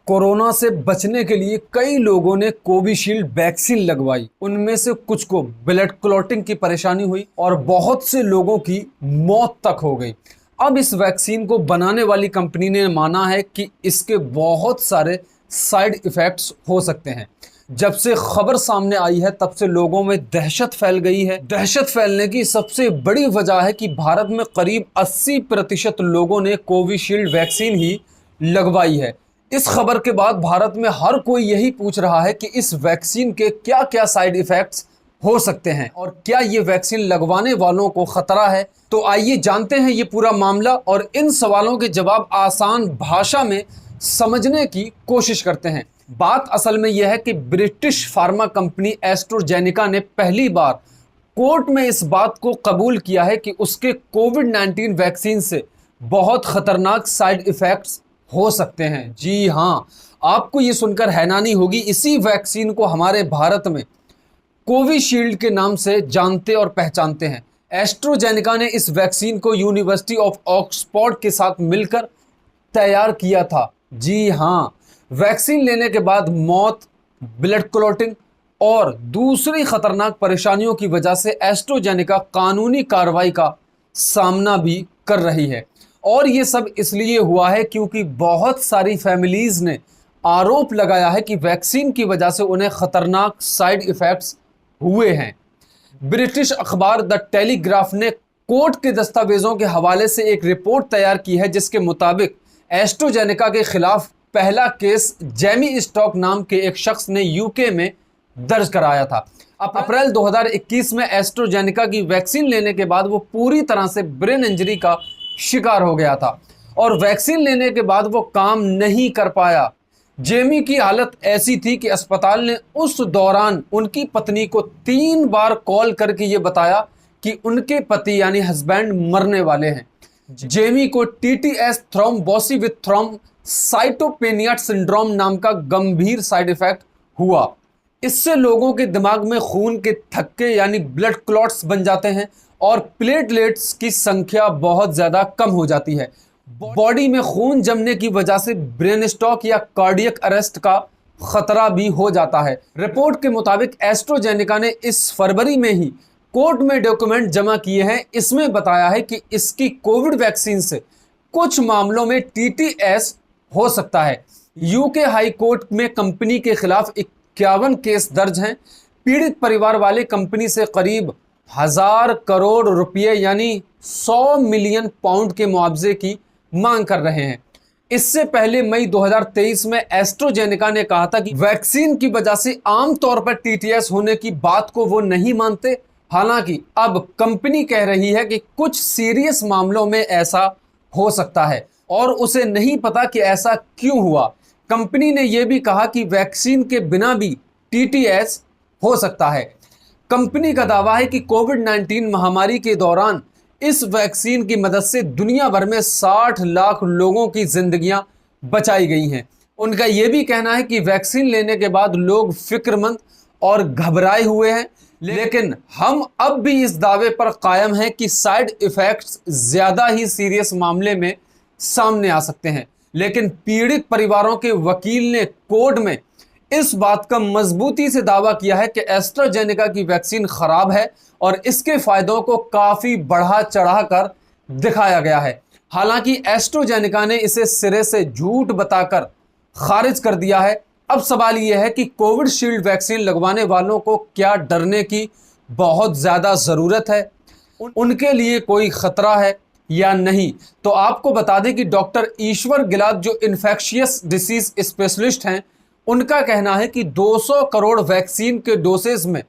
Corona से बचने के लिए कई लोगों ने कोविशील्ड वैक्सीन लगवाई। उनमें से कुछ को ब्लड क्लॉटिंग की परेशानी हुई और बहुत से लोगों की मौत तक हो गई। अब इस वैक्सीन को बनाने वाली कंपनी ने माना है कि इसके बहुत सारे साइड इफ़ेक्ट्स हो सकते हैं। जब से खबर सामने आई है तब से लोगों में दहशत फैल गई है। दहशत फैलने की सबसे बड़ी वजह है कि भारत में करीब 80% लोगों ने कोविशील्ड वैक्सीन ही लगवाई है। इस खबर के बाद भारत में हर कोई यही पूछ रहा है कि इस वैक्सीन के क्या क्या साइड इफ़ेक्ट्स हो सकते हैं और क्या ये वैक्सीन लगवाने वालों को खतरा है। तो आइए जानते हैं ये पूरा मामला और इन सवालों के जवाब आसान भाषा में समझने की कोशिश करते हैं। बात असल में यह है कि ब्रिटिश फार्मा कंपनी एस्ट्रोजेनिका ने पहली बार कोर्ट में इस बात को कबूल किया है कि उसके कोविड-19 वैक्सीन से बहुत खतरनाक साइड इफ़ेक्ट्स हो सकते हैं। जी हाँ, आपको ये सुनकर हैरानी होगी, इसी वैक्सीन को हमारे भारत में कोविशील्ड के नाम से जानते और पहचानते हैं। एस्ट्रोजेनिका ने इस वैक्सीन को यूनिवर्सिटी ऑफ ऑक्सफोर्ड के साथ मिलकर तैयार किया था। जी हाँ, वैक्सीन लेने के बाद मौत, ब्लड क्लॉटिंग और दूसरी खतरनाक परेशानियों की वजह से एस्ट्रोजेनिका कानूनी कार्रवाई का सामना भी कर रही है। और ये सब इसलिए हुआ है क्योंकि बहुत सारी फैमिलीज़ ने आरोप लगाया है कि वैक्सीन की वजह से उन्हें खतरनाक साइड इफ़ेक्ट्स हुए हैं। ब्रिटिश अखबार द टेलीग्राफ ने कोर्ट के दस्तावेजों के हवाले से एक रिपोर्ट तैयार की है जिसके मुताबिक एस्ट्रोजेनिका के खिलाफ पहला केस जेमी स्टॉक नाम के एक शख्स ने यूके में दर्ज कराया था। अब अप्रैल 2021 में एस्ट्रोजेनिका की वैक्सीन लेने के बाद वो पूरी तरह से ब्रेन इंजरी का शिकार हो गया था और वैक्सीन लेने के बाद वो काम नहीं कर पाया। जेमी की हालत ऐसी थी कि अस्पताल ने उस दौरान उनकी पत्नी को 3 बार कॉल करके ये बताया कि उनके पति यानी हस्बैंड मरने वाले हैं। जेमी को TTS thrombosis with thrombocytopenia syndrome नाम का गंभीर साइड इफेक्ट हुआ। इससे लोगों के दिमाग में खून के थक्के यानी ब्लड क्लॉट्स बन जाते हैं और प्लेटलेट्स की संख्या बहुत ज़्यादा कम हो जाती है। बॉडी में खून जमने की वजह से ब्रेन स्ट्रोक या कार्डियक अरेस्ट का खतरा भी हो जाता है। रिपोर्ट के मुताबिक एस्ट्रोजेनिका ने इस फरवरी में ही कोर्ट में डॉक्यूमेंट जमा किए हैं। इसमें बताया है कि इसकी कोविड वैक्सीन से कुछ मामलों में टीटीएस हो सकता है। यूके हाई कोर्ट में कंपनी के खिलाफ 51 केस दर्ज हैं। पीड़ित परिवार वाले कंपनी से करीब 1000 करोड़ रुपये यानी 100 मिलियन पाउंड के मुआवजे की मांग कर रहे हैं। इससे पहले मई 2023 में एस्ट्रोजेनिका ने कहा था कि वैक्सीन की वजह से आमतौर पर टीटीएस होने की बात को वो नहीं मानते। हालांकि अब कंपनी कह रही है कि कुछ सीरियस मामलों में ऐसा हो सकता है और उसे नहीं पता कि ऐसा क्यों हुआ। कंपनी ने यह भी कहा कि वैक्सीन के बिना भी टीटीएस हो सकता है। कंपनी का दावा है कि कोविड-19 महामारी के दौरान इस वैक्सीन की मदद से दुनिया भर में 60 लाख लोगों की जिंदगियां बचाई गई हैं। उनका यह भी कहना है कि वैक्सीन लेने के बाद लोग फिक्रमंद और घबराए हुए हैं, लेकिन हम अब भी इस दावे पर कायम हैं कि साइड इफ़ेक्ट्स ज़्यादा ही सीरियस मामले में सामने आ सकते हैं। लेकिन पीड़ित परिवारों के वकील ने कोर्ट में इस बात का मजबूती से दावा किया है कि एस्ट्राजेनेका की वैक्सीन खराब है और इसके फायदों को काफ़ी बढ़ा चढ़ा कर दिखाया गया है। हालांकि एस्ट्राजेनेका ने इसे सिरे से झूठ बताकर खारिज कर दिया है। अब सवाल यह है कि कोविशील्ड वैक्सीन लगवाने वालों को क्या डरने की बहुत ज़्यादा ज़रूरत है? उनके लिए कोई ख़तरा है या नहीं? तो आपको बता दें कि डॉक्टर ईश्वर गिलाद जो इन्फेक्शियस डिसीज़ स्पेशलिस्ट हैं, उनका कहना है कि 200 करोड़ वैक्सीन के डोसेज में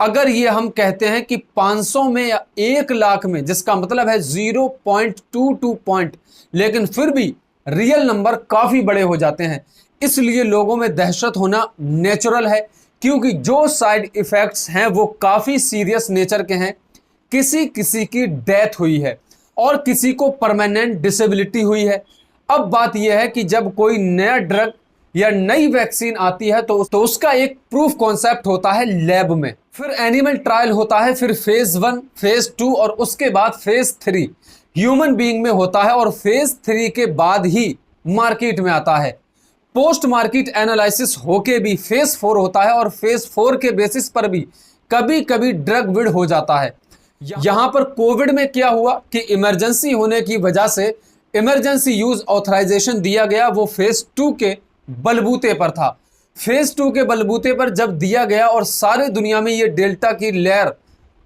अगर ये हम कहते हैं कि 500 में या 1 लाख में, जिसका मतलब है 0.22 पॉइंट, लेकिन फिर भी रियल नंबर काफ़ी बड़े हो जाते हैं। इसलिए लोगों में दहशत होना नेचुरल है, क्योंकि जो साइड इफ़ेक्ट्स हैं वो काफ़ी सीरियस नेचर के हैं। किसी किसी की डेथ हुई है और किसी को परमानेंट डिसेबिलिटी हुई है। अब बात यह है कि जब कोई नया ड्रग या नई वैक्सीन आती है तो उसका एक प्रूफ कॉन्सेप्ट होता है लैब में, फिर एनिमल ट्रायल होता है, फिर फेज 1, फेज 2 और उसके बाद फेज 3 ह्यूमन बीइंग में होता है और फेज 3 के बाद ही मार्केट में आता है। पोस्ट मार्केट एनालिसिस होके भी फेज 4 होता है और फेज 4 के बेसिस पर भी कभी कभी ड्रग विड हो जाता है। यहां पर कोविड में क्या हुआ कि इमरजेंसी होने की वजह से इमरजेंसी यूज ऑथराइजेशन दिया गया, वो फेज 2 के बलबूते पर था। फेज 2 के बलबूते पर जब दिया गया और सारे दुनिया में ये डेल्टा की लेयर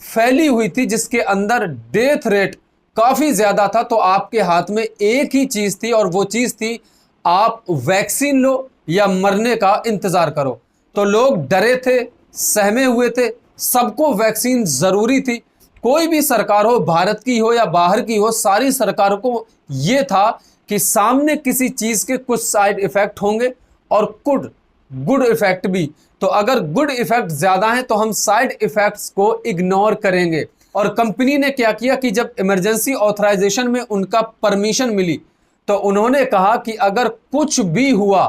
फैली हुई थी जिसके अंदर डेथ रेट काफी ज्यादा था, तो आपके हाथ में एक ही चीज थी और वो चीज थी आप वैक्सीन लो या मरने का इंतजार करो। तो लोग डरे थे, सहमे हुए थे, सबको वैक्सीन जरूरी थी। कोई भी सरकार हो, भारत की हो या बाहर की हो, सारी सरकारों को यह था कि सामने किसी चीज के कुछ साइड इफेक्ट होंगे और कुछ गुड इफेक्ट भी। तो अगर गुड इफेक्ट ज्यादा हैं तो हम साइड इफेक्ट्स को इग्नोर करेंगे। और कंपनी ने क्या किया कि जब इमरजेंसी ऑथराइजेशन में उनका परमिशन मिली तो उन्होंने कहा कि अगर कुछ भी हुआ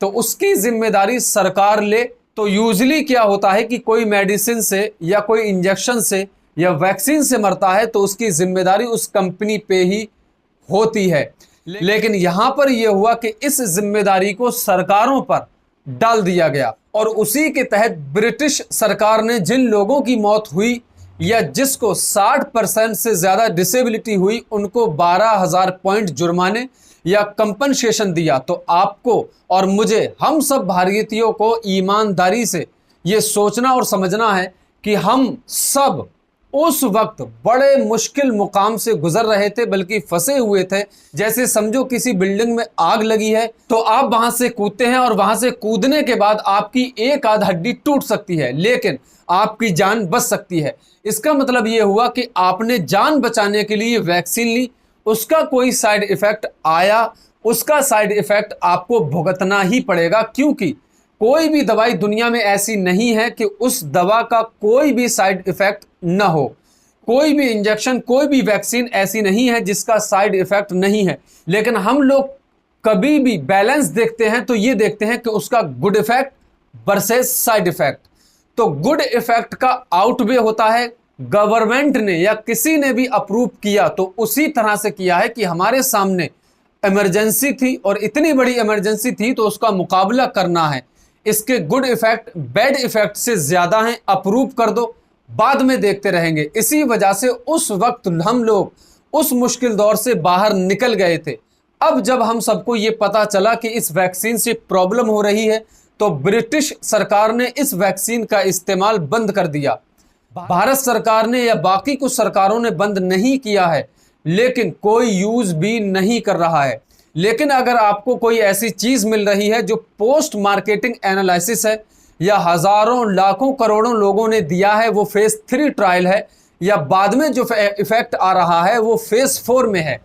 तो उसकी जिम्मेदारी सरकार ले। तो यूजली क्या होता है कि कोई मेडिसिन से या कोई इंजेक्शन से या वैक्सीन से मरता है तो उसकी जिम्मेदारी उस कंपनी पे ही होती है। लेकिन यहां पर यह हुआ कि इस जिम्मेदारी को सरकारों पर डाल दिया गया और उसी के तहत ब्रिटिश सरकार ने जिन लोगों की मौत हुई या जिसको 60% से ज्यादा डिसेबिलिटी हुई उनको 12,000 पॉइंट जुर्माने या कंपनसेशन दिया। तो आपको और मुझे, हम सब भारतीयों को ईमानदारी से यह सोचना और समझना है कि हम सब उस वक्त बड़े मुश्किल मुकाम से गुजर रहे थे, बल्कि फंसे हुए थे। जैसे समझो किसी बिल्डिंग में आग लगी है तो आप वहां से कूदते हैं और वहां से कूदने के बाद आपकी एक आध हड्डी टूट सकती है लेकिन आपकी जान बच सकती है। इसका मतलब यह हुआ कि आपने जान बचाने के लिए वैक्सीन ली, उसका कोई साइड इफेक्ट आया, उसका साइड इफेक्ट आपको भुगतना ही पड़ेगा, क्योंकि कोई भी दवाई दुनिया में ऐसी नहीं है कि उस दवा का कोई भी साइड इफेक्ट ना हो। कोई भी इंजेक्शन, कोई भी वैक्सीन ऐसी नहीं है जिसका साइड इफेक्ट नहीं है। लेकिन हम लोग कभी भी बैलेंस देखते हैं तो ये देखते हैं कि उसका good effect versus side effect. तो गुड इफेक्ट का आउटवे होता है, गवर्नमेंट ने या किसी ने भी अप्रूव किया तो उसी तरह से किया है कि हमारे सामने इमरजेंसी थी और इतनी बड़ी इमरजेंसी थी तो उसका मुकाबला करना है। इसके गुड इफेक्ट बैड इफेक्ट से ज्यादा हैं, अप्रूव कर दो, बाद में देखते रहेंगे। इसी वजह से उस वक्त हम लोग उस मुश्किल दौर से बाहर निकल गए थे। अब जब हम सबको ये पता चला कि इस वैक्सीन से प्रॉब्लम हो रही है तो ब्रिटिश सरकार ने इस वैक्सीन का इस्तेमाल बंद कर दिया। भारत सरकार ने या बाकी कुछ सरकारों ने बंद नहीं किया है लेकिन कोई यूज भी नहीं कर रहा है। लेकिन अगर आपको कोई ऐसी चीज मिल रही है जो पोस्ट मार्केटिंग एनालिसिस है या हजारों लाखों करोड़ों लोगों ने दिया है, वो फेज 3 ट्रायल है या बाद में जो इफेक्ट आ रहा है वो फेज 4 में है,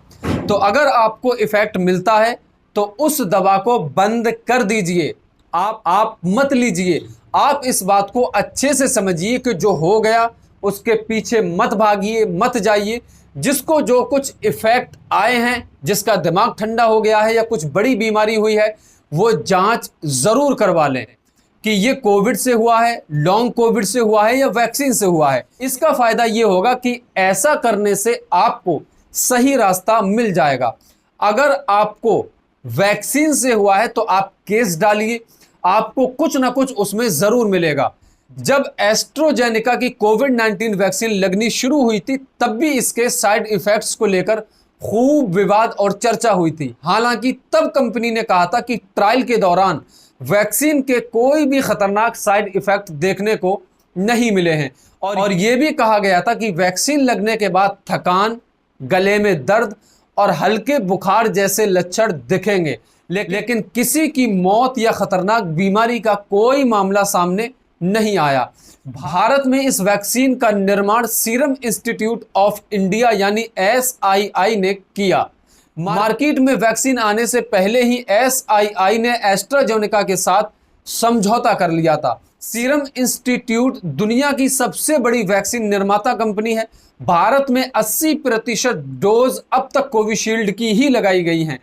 तो अगर आपको इफेक्ट मिलता है तो उस दवा को बंद कर दीजिए। आप मत लीजिए। आप इस बात को अच्छे से समझिए कि जो हो गया उसके पीछे मत भागिए, मत जाइए। जिसको जो कुछ इफेक्ट आए हैं, जिसका दिमाग ठंडा हो गया है या कुछ बड़ी बीमारी हुई है, वो जांच जरूर करवा लें कि ये कोविड से हुआ है, लॉन्ग कोविड से हुआ है या वैक्सीन से हुआ है। इसका फायदा ये होगा कि ऐसा करने से आपको सही रास्ता मिल जाएगा। अगर आपको वैक्सीन से हुआ है तो आप केस डालिए, आपको कुछ ना कुछ उसमें जरूर मिलेगा। जब एस्ट्रोजेनिका की कोविड-19 वैक्सीन लगनी शुरू हुई थी तब भी इसके साइड इफेक्ट्स को लेकर खूब विवाद और चर्चा हुई थी। हालांकि तब कंपनी ने कहा था कि ट्रायल के दौरान वैक्सीन के कोई भी खतरनाक साइड इफेक्ट देखने को नहीं मिले हैं और यह भी कहा गया था कि वैक्सीन लगने के बाद थकान, गले में दर्द और हल्के बुखार जैसे लक्षण दिखेंगे, लेकिन किसी की मौत या खतरनाक बीमारी का कोई मामला सामने नहीं आया। भारत में इस वैक्सीन का निर्माण सीरम इंस्टीट्यूट ऑफ इंडिया यानी SII ने किया। मार्केट में वैक्सीन आने से पहले ही SII ने एस्ट्राजेनेका के साथ समझौता कर लिया था। सीरम इंस्टीट्यूट दुनिया की सबसे बड़ी वैक्सीन निर्माता कंपनी है। भारत में 80% डोज अब तक कोविशील्ड की ही लगाई गई हैं।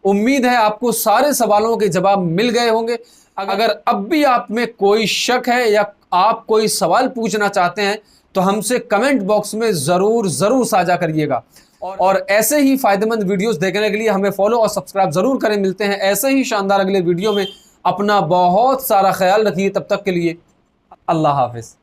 उम्मीद है आपको सारे सवालों के जवाब मिल गए होंगे। अगर अब भी आप में कोई शक है या आप कोई सवाल पूछना चाहते हैं तो हमसे कमेंट बॉक्स में जरूर साझा करिएगा। और ऐसे ही फायदेमंद वीडियोस देखने के लिए हमें फॉलो और सब्सक्राइब जरूर करें। मिलते हैं ऐसे ही शानदार अगले वीडियो में। अपना बहुत सारा ख्याल रखिए, तब तक के लिए अल्लाह हाफिज।